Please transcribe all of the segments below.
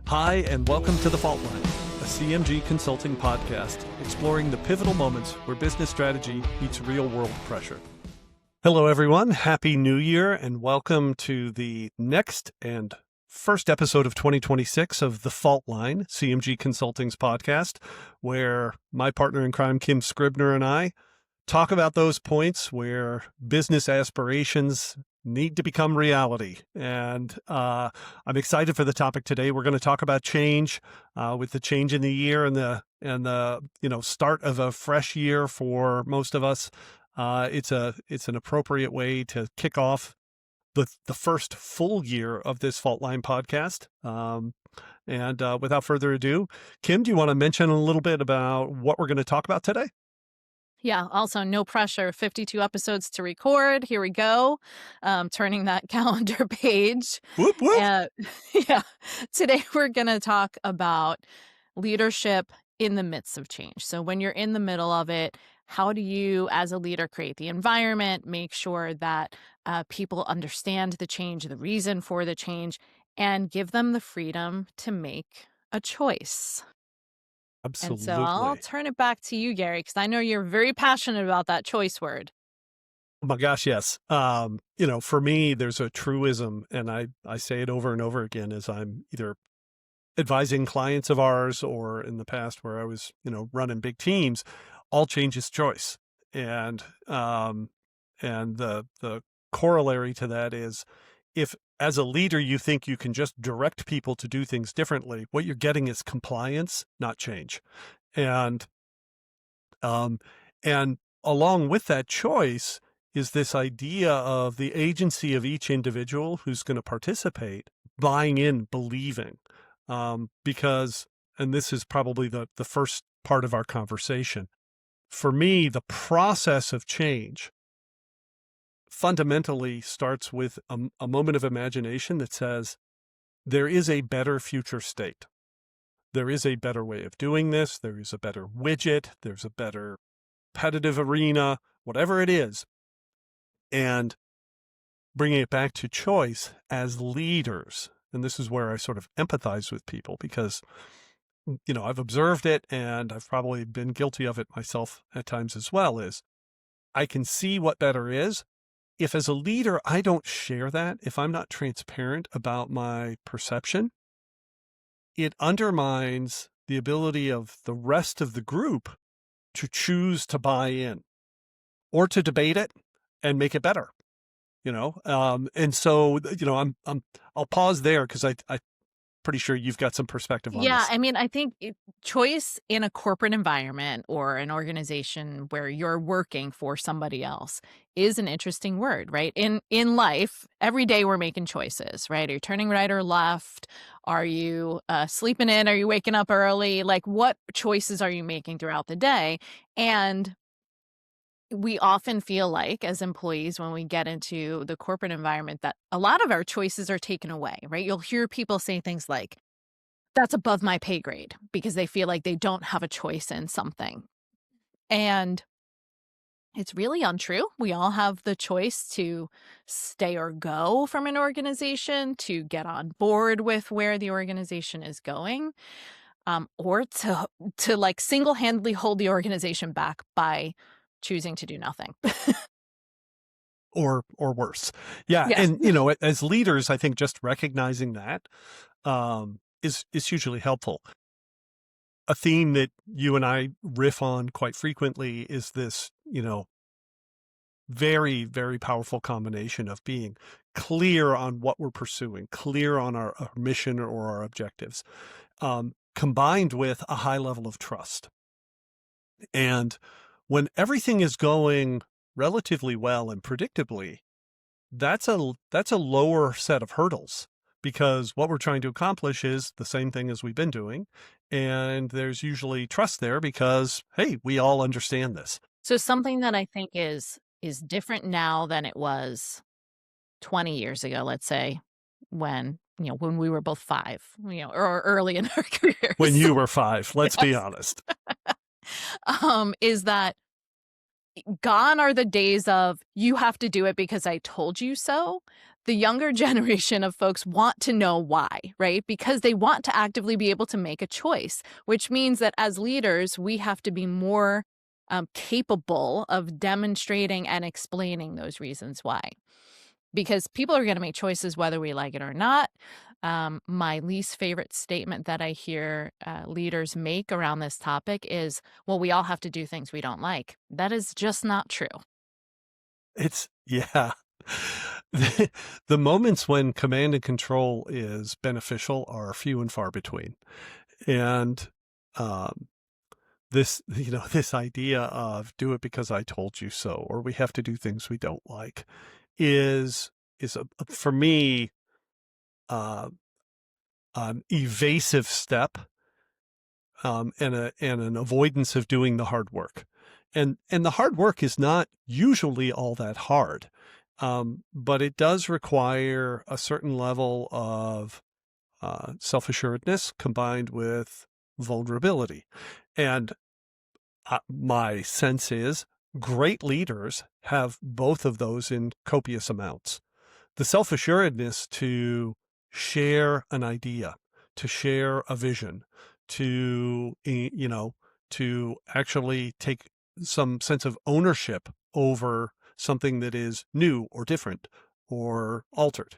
Hi, and welcome to The Fault Line, a CMG consulting podcast exploring the pivotal moments where business strategy meets real-world pressure. Hello, everyone. Happy New Year, and welcome to the next and first episode of 2026 of The Fault Line, CMG Consulting's podcast, where my partner in crime, Kim Scribner, and I talk about those points where business aspirations need to become reality. And I'm excited for the topic today. We're going to talk about change, with the change in the year and the start of a fresh year for most of us. It's an appropriate way to kick off the first full year of this Fault Line podcast. And without further ado, Kim, do you want to mention a little bit about what we're going to talk about today? Yeah. Also, no pressure. 52 episodes to record. Here we go. Turning that calendar page. Whoop, whoop. Yeah. Today, we're going to talk about leadership in the midst of change. So when you're in the middle of it, how do you, as a leader, create the environment, make sure that people understand the change, the reason for the change, and give them the freedom to make a choice? And so I'll Absolutely. turn it back to you, Gary, because I know you're very passionate about that choice word. Oh my gosh, yes. For me, there's a truism, and I say it over and over again as I'm either advising clients of ours or in the past where I was, running big teams. All change is choice. And the corollary to that is, if as a leader you think you can just direct people to do things differently, what you're getting is compliance, not change. And and along with that choice is this idea of the agency of each individual who's going to participate, buying in, believing. Because, and this is probably the first part of our conversation, for me, the process of change fundamentally starts with a moment of imagination that says, there is a better future state. There is a better way of doing this. There is a better widget. There's a better competitive arena, whatever it is. And bringing it back to choice as leaders. And this is where I sort of empathize with people because, I've observed it and I've probably been guilty of it myself at times as well, is I can see what better is. If as a leader, I don't share that, if I'm not transparent about my perception, it undermines the ability of the rest of the group to choose to buy in or to debate it and make it better, and so, I'll pause there because I'm pretty sure you've got some perspective on Yeah, this. I mean, I think choice in a corporate environment or an organization where you're working for somebody else is an interesting word, right? In life, every day we're making choices, right? Are you turning right or left? Are you sleeping in? Are you waking up early? Like, what choices are you making throughout the day? And we often feel like, as employees, when we get into the corporate environment, that a lot of our choices are taken away, right? You'll hear people say things like, that's above my pay grade, because they feel like they don't have a choice in something. And it's really untrue. We all have the choice to stay or go from an organization, to get on board with where the organization is going, or to like single-handedly hold the organization back by choosing to do nothing. Or worse. Yeah. Yeah. And, as leaders, I think just recognizing that is hugely helpful. A theme that you and I riff on quite frequently is this, very, very powerful combination of being clear on what we're pursuing, clear on our mission or our objectives, combined with a high level of trust. And when everything is going relatively well and predictably, that's a lower set of hurdles, because what we're trying to accomplish is the same thing as we've been doing. And there's usually trust there because, hey, we all understand this. So something that I think is different now than it was 20 years ago, let's say, when we were both 5, or early in our careers. When you were 5, let's be Yes. honest. Is that gone are the days of, you have to do it because I told you so. the younger generation of folks want to know why, right? Because they want to actively be able to make a choice, which means that as leaders, we have to be more capable of demonstrating and explaining those reasons why. Because people are going to make choices whether we like it or not. My least favorite statement that I hear leaders make around this topic is, well, we all have to do things we don't like. That is just not true. It's yeah. The moments when command and control is beneficial are few and far between. And this idea of do it because I told you so, or we have to do things we don't like is for me uh, an evasive step, and an avoidance of doing the hard work. And the hard work is not usually all that hard, but it does require a certain level of self-assuredness combined with vulnerability. And my sense is great leaders have both of those in copious amounts. The self-assuredness to share an idea, to share a vision, to actually take some sense of ownership over something that is new or different or altered.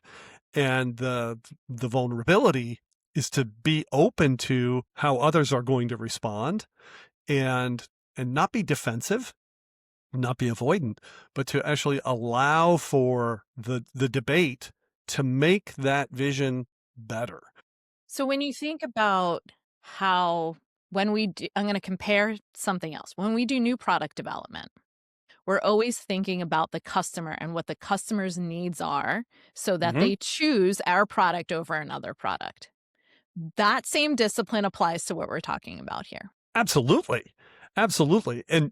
And the vulnerability is to be open to how others are going to respond, and not be defensive, not be avoidant, but to actually allow for the debate to make that vision better. So when you think about how, when we do, I'm going to compare something else. When we do new product development, we're always thinking about the customer and what the customer's needs are so that Mhm. they choose our product over another product. That same discipline applies to what we're talking about here. Absolutely. Absolutely. And,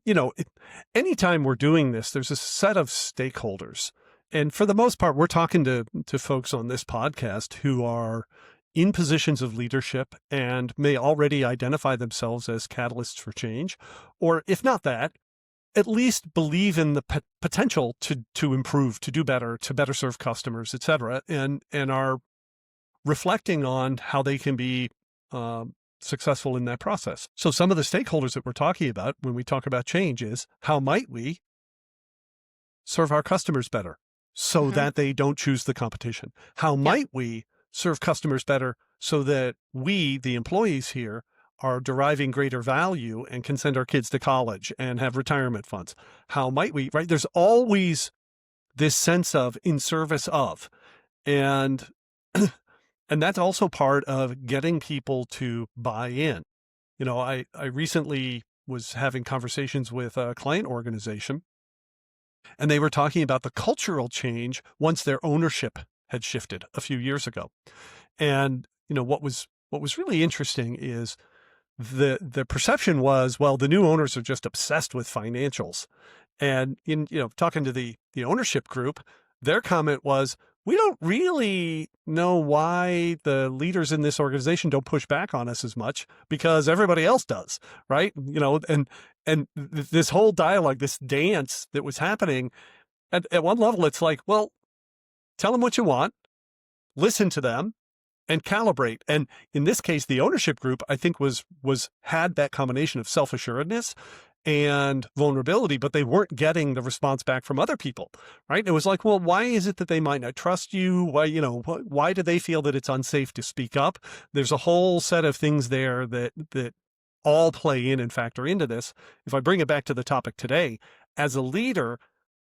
anytime we're doing this, there's a set of stakeholders. And for the most part, we're talking to folks on this podcast who are in positions of leadership and may already identify themselves as catalysts for change, or if not that, at least believe in the potential to improve, to do better, to better serve customers, et cetera, and are reflecting on how they can be successful in that process. So some of the stakeholders that we're talking about when we talk about change is how might we serve our customers better so Mhm. that they don't choose the competition? How Yep. might we serve customers better so that we, the employees here, are deriving greater value and can send our kids to college and have retirement funds? How might we, right? There's always this sense of in service of, and and that's also part of getting people to buy in. I recently was having conversations with a client organization, and they were talking about the cultural change once their ownership had shifted a few years ago. And what was really interesting is the perception was, well, the new owners are just obsessed with financials. And in talking to the ownership group, their comment was, we don't really know why the leaders in this organization don't push back on us as much because everybody else does, right? And this whole dialogue, this dance that was happening, at one level, it's like, well, tell them what you want, listen to them, and calibrate. And in this case, the ownership group, I think, had that combination of self-assuredness and vulnerability, but they weren't getting the response back from other people, right? It was like, well, why is it that they might not trust you? Why do they feel that it's unsafe to speak up? There's a whole set of things there that all play in and factor into this. If I bring it back to the topic today, as a leader,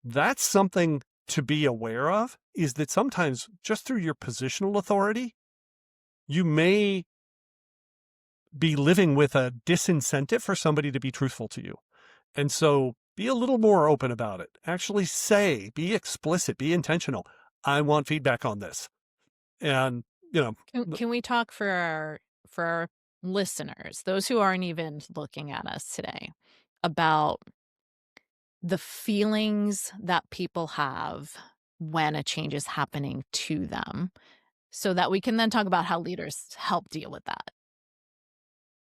that's something to be aware of, is that sometimes just through your positional authority, you may be living with a disincentive for somebody to be truthful to you. And so be a little more open about it. Actually be explicit, be intentional. I want feedback on this. And, Can we talk for our listeners, those who aren't even looking at us today, about the feelings that people have when a change is happening to them, so that we can then talk about how leaders help deal with that?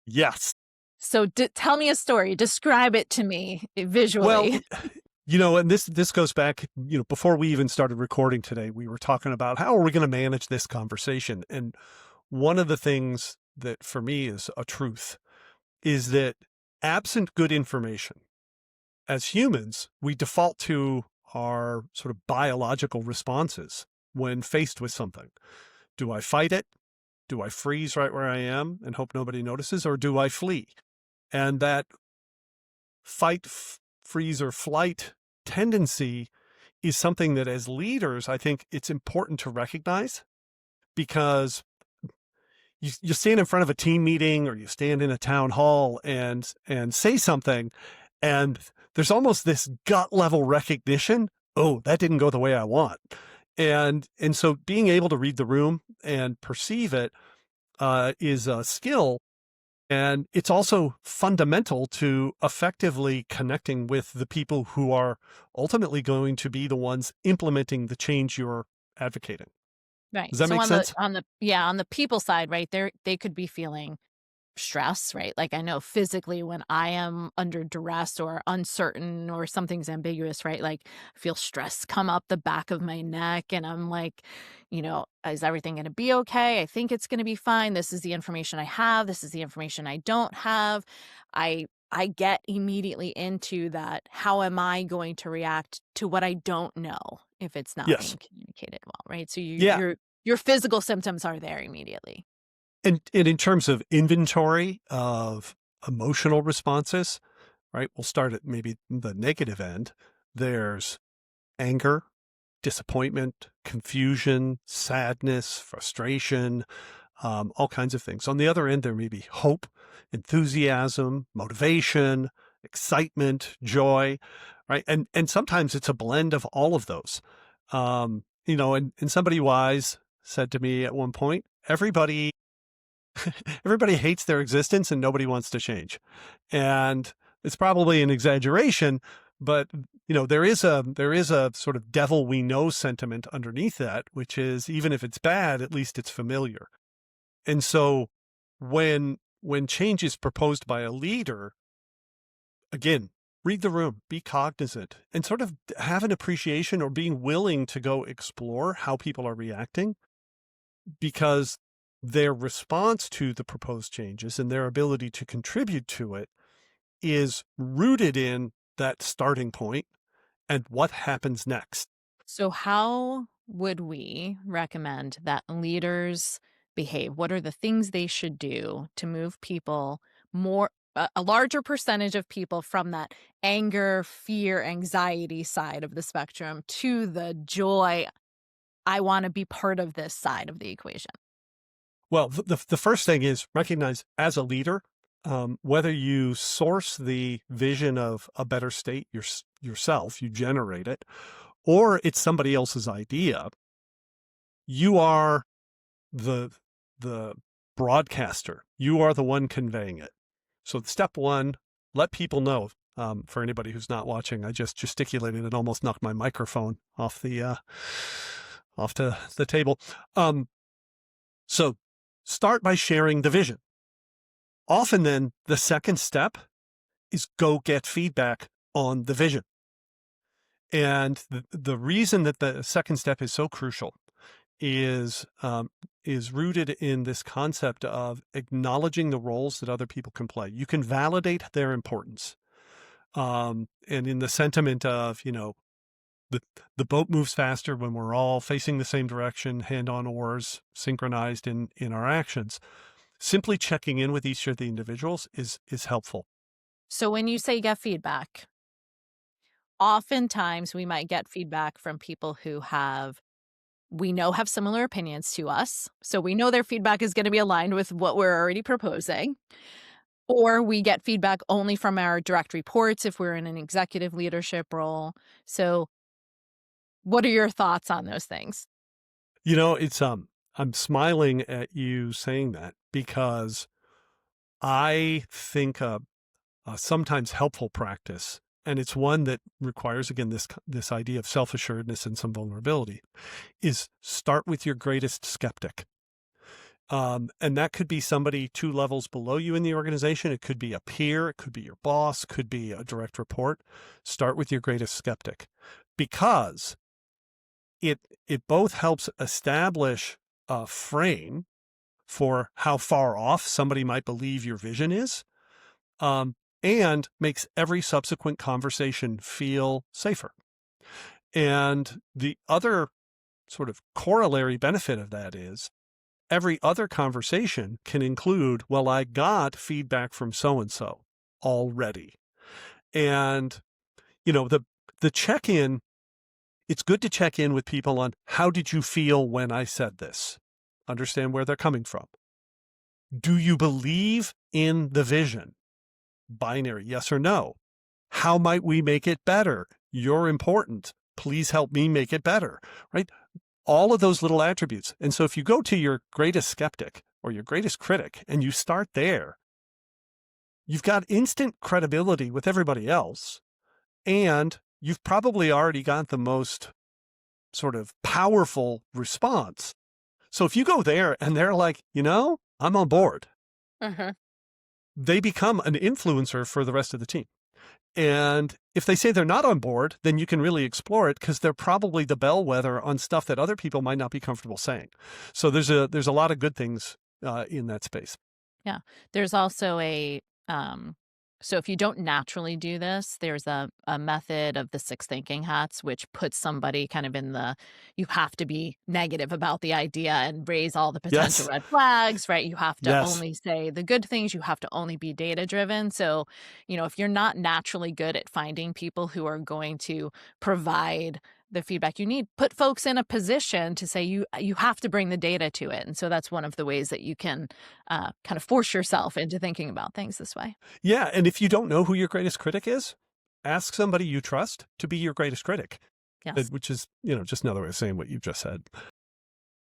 yes. So tell me a story. Describe it to me Well, visually. And this goes back, before we even started recording today, we were talking about how are we going to manage this conversation. And one of the things that for me is a truth is that absent good information, as humans, we default to our sort of biological responses when faced with something. Do I fight it? Do I freeze right where I am and hope nobody notices? Or do I flee? And that fight, freeze, or flight tendency is something that as leaders, I think it's important to recognize, because you stand in front of a team meeting or you stand in a town hall and say something, and there's almost this gut level recognition. Oh, that didn't go the way I want. And so being able to read the room and perceive it is a skill. And it's also fundamental to effectively connecting with the people who are ultimately going to be the ones implementing the change you're advocating. Right. Does that So make sense? on the people side, right, they could be feeling stress, right? Like I know physically when I am under duress or uncertain or something's ambiguous, right? Like I feel stress come up the back of my neck and I'm like, is everything going to be okay? I think it's going to be fine. This is the information I have. This is the information I don't have. I get immediately into that. How am I going to react to what I don't know if it's not Yes. being communicated well, right? So Yeah. your physical symptoms are there immediately. And in terms of inventory of emotional responses, right, we'll start at maybe the negative end. There's anger, disappointment, confusion, sadness, frustration, all kinds of things. On the other end, there may be hope, enthusiasm, motivation, excitement, joy, right? And sometimes it's a blend of all of those. And somebody wise said to me at one point, everybody hates their existence and nobody wants to change. And it's probably an exaggeration, but there is a sort of devil we know sentiment underneath that, which is even if it's bad, at least it's familiar. And so when change is proposed by a leader, again, read the room, be cognizant, and sort of have an appreciation or being willing to go explore how people are reacting, because their response to the proposed changes and their ability to contribute to it is rooted in that starting point and what happens next. So, how would we recommend that leaders behave? What are the things they should do to move people more, a larger percentage of people from that anger, fear, anxiety side of the spectrum to the joy, I want to be part of this side of the equation? Well, the first thing is recognize as a leader, whether you source the vision of a better state yourself, you generate it, or it's somebody else's idea, you are the the broadcaster. You are the one conveying it. So step one, let people know. For anybody who's not watching, I just gesticulated and almost knocked my microphone off the table. So start by sharing the vision. Often then the second step is go get feedback on the vision. And the reason that the second step is so crucial is rooted in this concept of acknowledging the roles that other people can play. You can validate their importance. And in the sentiment of, the boat moves faster when we're all facing the same direction, hand on oars, synchronized in our actions. Simply checking in with each of the individuals is helpful. So, when you say get feedback, oftentimes we might get feedback from people who we know have similar opinions to us. So we know their feedback is going to be aligned with what we're already proposing. Or we get feedback only from our direct reports if we're in an executive leadership role. So what are your thoughts on those things? It's I'm smiling at you saying that because I think a sometimes helpful practice, and it's one that requires again this idea of self-assuredness and some vulnerability, is start with your greatest skeptic. And that could be somebody 2 levels below you in the organization. It could be a peer. It could be your boss, could be a direct report. Start with your greatest skeptic, because it both helps establish a frame for how far off somebody might believe your vision is, and makes every subsequent conversation feel safer. And the other sort of corollary benefit of that is every other conversation can include, well, I got feedback from so-and-so already. And, the check-in, it's good to check in with people on, how did you feel when I said this? Understand where they're coming from. Do you believe in the vision? Binary, yes or no. How might we make it better? You're important. Please help me make it better, right? All of those little attributes. And so if you go to your greatest skeptic or your greatest critic and you start there, you've got instant credibility with everybody else. And you've probably already got the most sort of powerful response. So if you go there and they're like, I'm on board, they become an influencer for the rest of the team. And if they say they're not on board, then you can really explore it, because they're probably the bellwether on stuff that other people might not be comfortable saying. So there's a lot of good things in that space. Yeah. There's also so if you don't naturally do this, there's a method of the 6 thinking hats, which puts somebody kind of in you have to be negative about the idea and raise all the potential Yes. red flags, right? You have to Yes. only say the good things. You have to only be data driven. So, if you're not naturally good at finding people who are going to provide the feedback you need, put folks in a position to say you have to bring the data to it. And so that's one of the ways that you can kind of force yourself into thinking about things this way. Yeah. And if you don't know who your greatest critic is, ask somebody you trust to be your greatest critic, Yes. which is, just another way of saying what you've just said.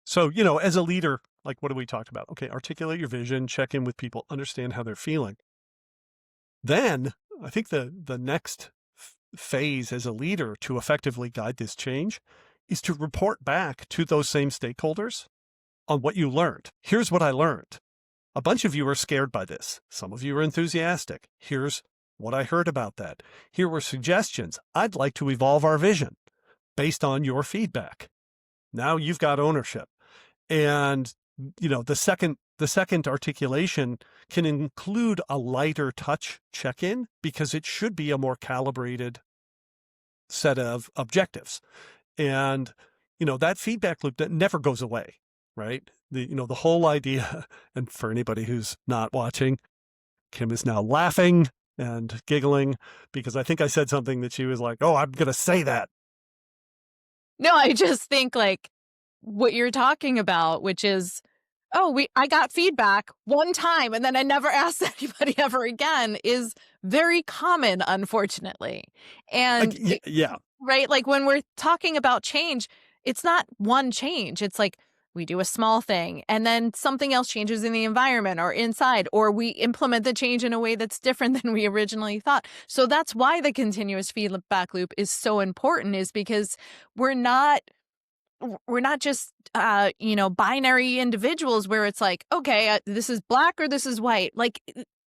So, as a leader, like, what do we talk about? Okay, articulate your vision, check in with people, understand how they're feeling. Then I think the next phase as a leader to effectively guide this change is to report back to those same stakeholders on what you learned. Here's what I learned. A bunch of you are scared by this. Some of you are enthusiastic. Here's what I heard about that. Here were suggestions. I'd like to evolve our vision based on your feedback. Now you've got ownership. And, the second articulation can include a lighter touch check-in, because it should be a more calibrated set of objectives. And, that feedback loop that never goes away, right? The whole idea, and for anybody who's not watching, Kim is now laughing and giggling because I think I said something that she was like, oh, I'm going to say that. No, I just think like what you're talking about, which is, I got feedback one time and then I never asked anybody ever again, is very common, unfortunately. And Yeah. right, like when we're talking about change, it's not one change. It's like we do a small thing and then something else changes in the environment or inside, or we implement the change in a way that's different than we originally thought. So that's why the continuous feedback loop is so important, is because we're not just binary individuals where it's like, okay, this is black or this is white. Like,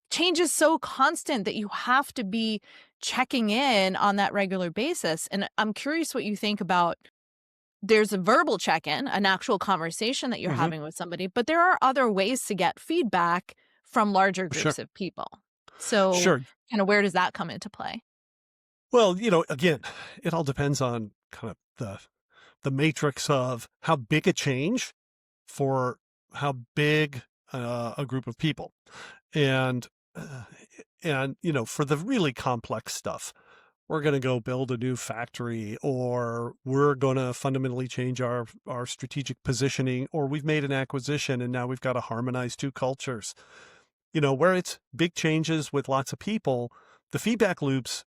change is so constant that you have to be checking in on that regular basis. And I'm curious what you think about, there's a verbal check-in, an actual conversation that you're having with somebody, but there are other ways to get feedback from larger groups of people. So Sure. kind of where does that come into play? Well, again, it all depends on kind of the matrix of how big a change for how big a group of people. And for the really complex stuff, we're going to go build a new factory, or we're going to fundamentally change our strategic positioning, or we've made an acquisition and now we've got to harmonize 2 cultures. Where it's big changes with lots of people, the feedback loops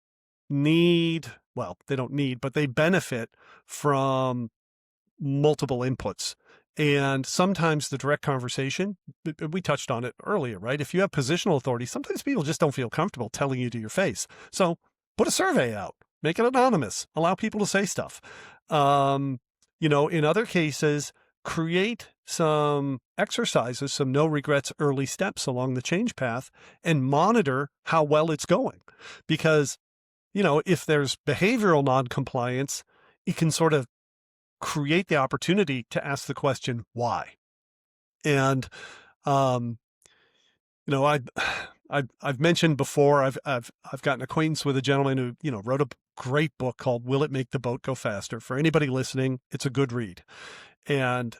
they don't need, but they benefit from multiple inputs. And sometimes the direct conversation, we touched on it earlier, right? If you have positional authority, sometimes people just don't feel comfortable telling you to your face. So put a survey out, make it anonymous, allow people to say stuff. In other cases, create some exercises, some no regrets early steps along the change path, and monitor how well it's going. Because, if there's behavioral noncompliance, it can sort of create the opportunity to ask the question, why? And, I've mentioned before, I've gotten acquaintance with a gentleman who, wrote a great book called Will It Make the Boat Go Faster? For anybody listening, it's a good read. And,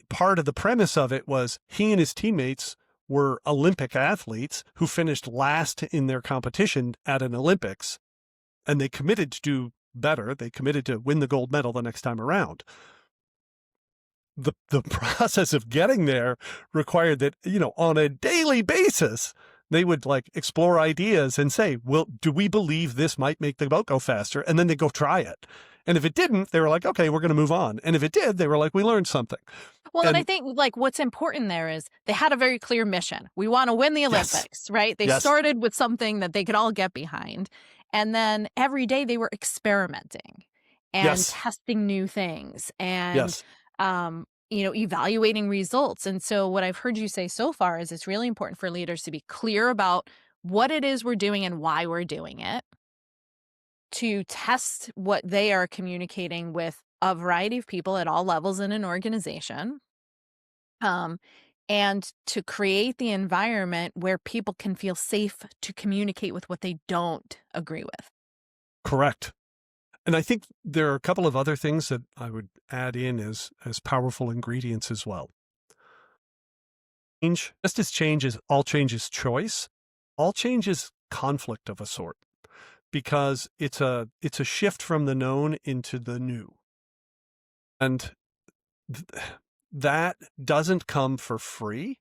part of the premise of it was he and his teammates were Olympic athletes who finished last in their competition at an Olympics, and they committed to do better. They committed to win the gold medal the next time around. The process of getting there required that, on a daily basis, they would explore ideas and say, well, do we believe this might make the boat go faster? And then they go try it. And if it didn't, they were like, okay, we're going to move on. And if it did, they were like, we learned something. Well, and I think what's important there is they had a very clear mission. We want to win the Olympics, right? They started with something that they could all get behind. And then every day they were experimenting and testing new things and, evaluating results. And so what I've heard you say so far is it's really important for leaders to be clear about what it is we're doing and why we're doing it, to test what they are communicating with a variety of people at all levels in an organization, and to create the environment where people can feel safe to communicate with what they don't agree with. Correct. And I think there are a couple of other things that I would add in as powerful ingredients as well. Change, just as all change is choice, all change is conflict of a sort, because it's a shift from the known into the new. And that doesn't come for free.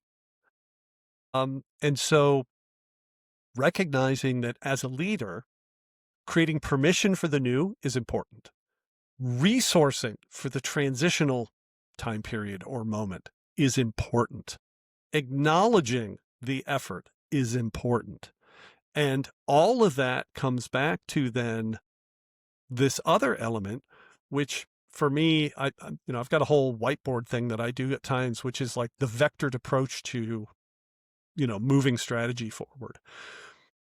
And so recognizing that as a leader, creating permission for the new is important. Resourcing for the transitional time period or moment is important. Acknowledging the effort is important. And all of that comes back to then this other element, which for me, I've got a whole whiteboard thing that I do at times, which is like the vectored approach to, moving strategy forward.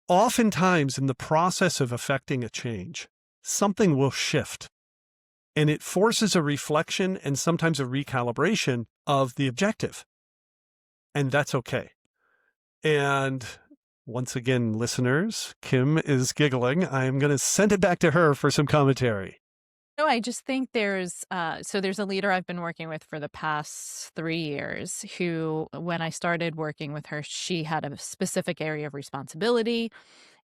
Oftentimes in the process of affecting a change, something will shift, and it forces a reflection and sometimes a recalibration of the objective. And that's okay. And once again, listeners, Kim is giggling. I'm going to send it back to her for some commentary. No, I just think there's a leader I've been working with for the past 3 years who, when I started working with her, she had a specific area of responsibility,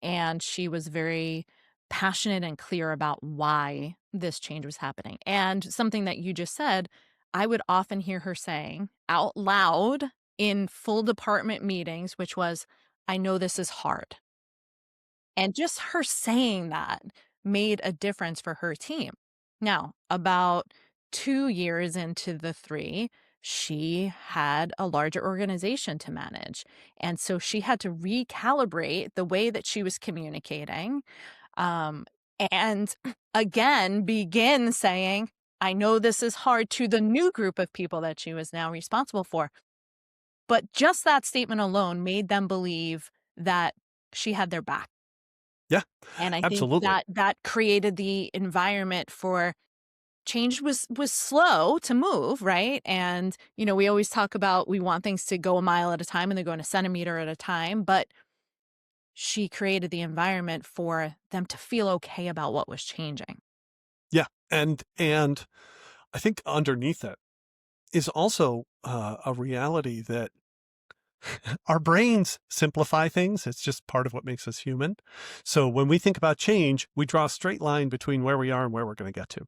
and she was very passionate and clear about why this change was happening. And something that you just said, I would often hear her saying out loud in full department meetings, which was, I know this is hard. And just her saying that made a difference for her team. Now, about 2 years into the 3, she had a larger organization to manage. And so she had to recalibrate the way that she was communicating, and again, begin saying, I know this is hard, to the new group of people that she was now responsible for. But just that statement alone made them believe that she had their back. Yeah, and I absolutely. think that created the environment for change. Was slow to move, right? And, we always talk about we want things to go a mile at a time, and they're going a centimeter at a time. But she created the environment for them to feel okay about what was changing. Yeah. And I think underneath that is also a reality that our brains simplify things. It's just part of what makes us human. So when we think about change, we draw a straight line between where we are and where we're going to get to.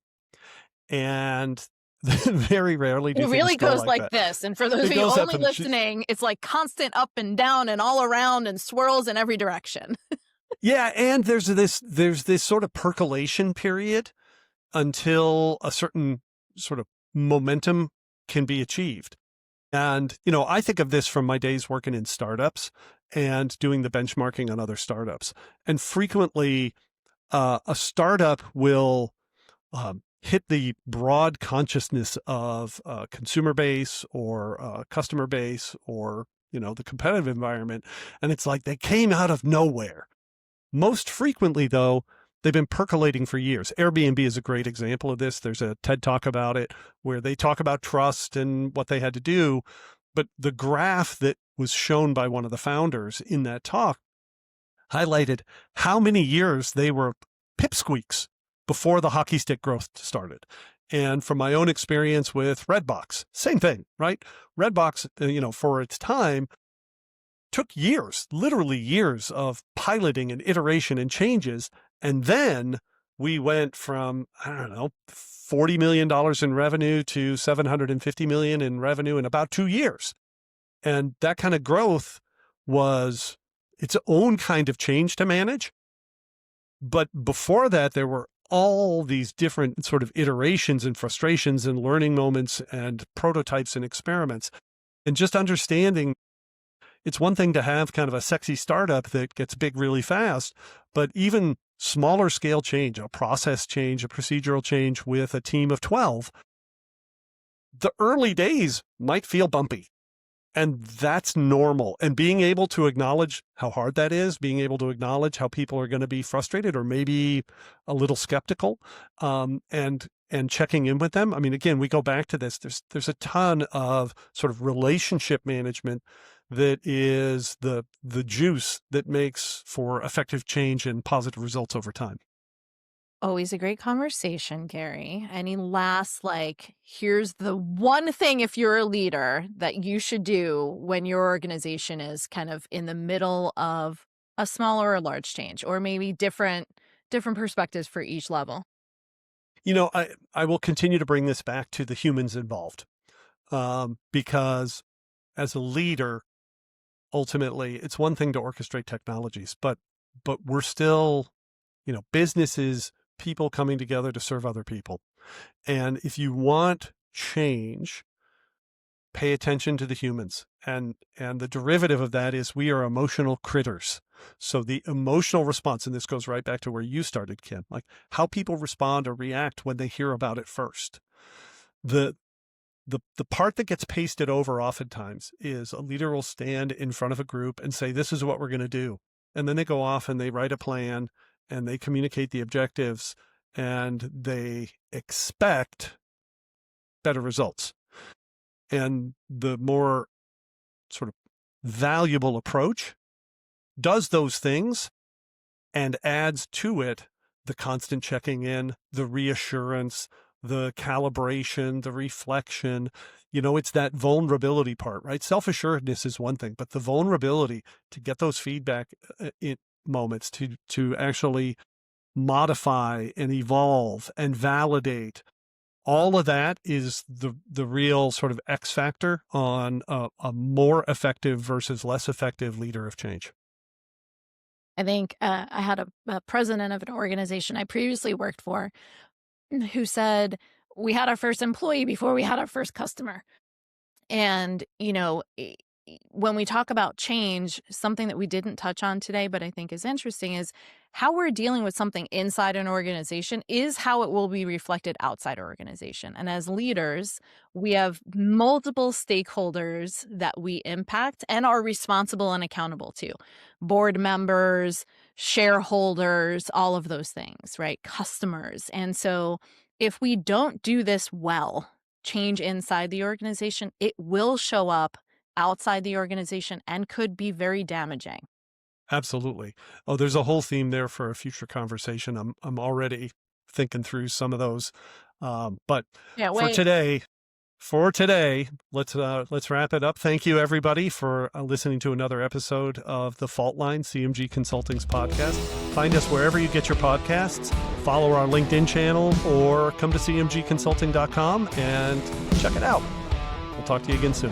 And very rarely do it really go goes like this. And for those of you only listening, it's like constant up and down and all around and swirls in every direction. Yeah. And there's this sort of percolation period until a certain sort of momentum can be achieved. And, I think of this from my days working in startups and doing the benchmarking on other startups. And frequently, a startup will hit the broad consciousness of consumer base or customer base or, the competitive environment. And it's like they came out of nowhere. Most frequently, though, they've been percolating for years. Airbnb is a great example of this. There's a TED Talk about it where they talk about trust and what they had to do. But the graph that was shown by one of the founders in that talk highlighted how many years they were pipsqueaks before the hockey stick growth started. And from my own experience with Redbox, same thing, right? Redbox, for its time, took years, literally years of piloting and iteration and changes. And then we went from, $40 million in revenue to $750 million in revenue in about 2 years. And that kind of growth was its own kind of change to manage. But before that, there were all these different sort of iterations and frustrations and learning moments and prototypes and experiments. And just understanding it's one thing to have kind of a sexy startup that gets big really fast, but even smaller scale change, a process change, a procedural change with a team of 12, the early days might feel bumpy. And that's normal. And being able to acknowledge how hard that is, being able to acknowledge how people are going to be frustrated or maybe a little skeptical, and checking in with them. I mean, again, we go back to this. There's a ton of sort of relationship management that is the juice that makes for effective change and positive results over time. Always a great conversation, Gary. Any last, here's the one thing if you're a leader that you should do when your organization is kind of in the middle of a small or a large change, or maybe different perspectives for each level? I will continue to bring this back to the humans involved, because as a leader, ultimately, it's one thing to orchestrate technologies, but we're still, businesses, people coming together to serve other people. And if you want change, pay attention to the humans. And the derivative of that is we are emotional critters. So the emotional response, and this goes right back to where you started, Kim, like how people respond or react when they hear about it first. The part that gets pasted over oftentimes is a leader will stand in front of a group and say, this is what we're going to do. And then they go off and they write a plan and they communicate the objectives and they expect better results. And the more sort of valuable approach does those things and adds to it the constant checking in, the reassurance, the calibration, the reflection. It's that vulnerability part, right? Self-assuredness is one thing, but the vulnerability to get those feedback moments to actually modify and evolve and validate, all of that is the real sort of X factor on a more effective versus less effective leader of change. I think I had a president of an organization I previously worked for who said, we had our first employee before we had our first customer. And, when we talk about change, something that we didn't touch on today, but I think is interesting, is how we're dealing with something inside an organization is how it will be reflected outside our organization. And as leaders, we have multiple stakeholders that we impact and are responsible and accountable to. Board members, shareholders, all of those things, right? Customers. And so if we don't do this well, change inside the organization, it will show up outside the organization and could be very damaging. Absolutely. Oh, there's a whole theme there for a future conversation. I'm already thinking through some of those. But Yeah, for today, let's wrap it up. Thank you everybody for listening to another episode of The Fault Line, CMG Consulting's podcast. Find us wherever you get your podcasts. Follow our LinkedIn channel or come to cmgconsulting.com and check it out. We'll talk to you again soon.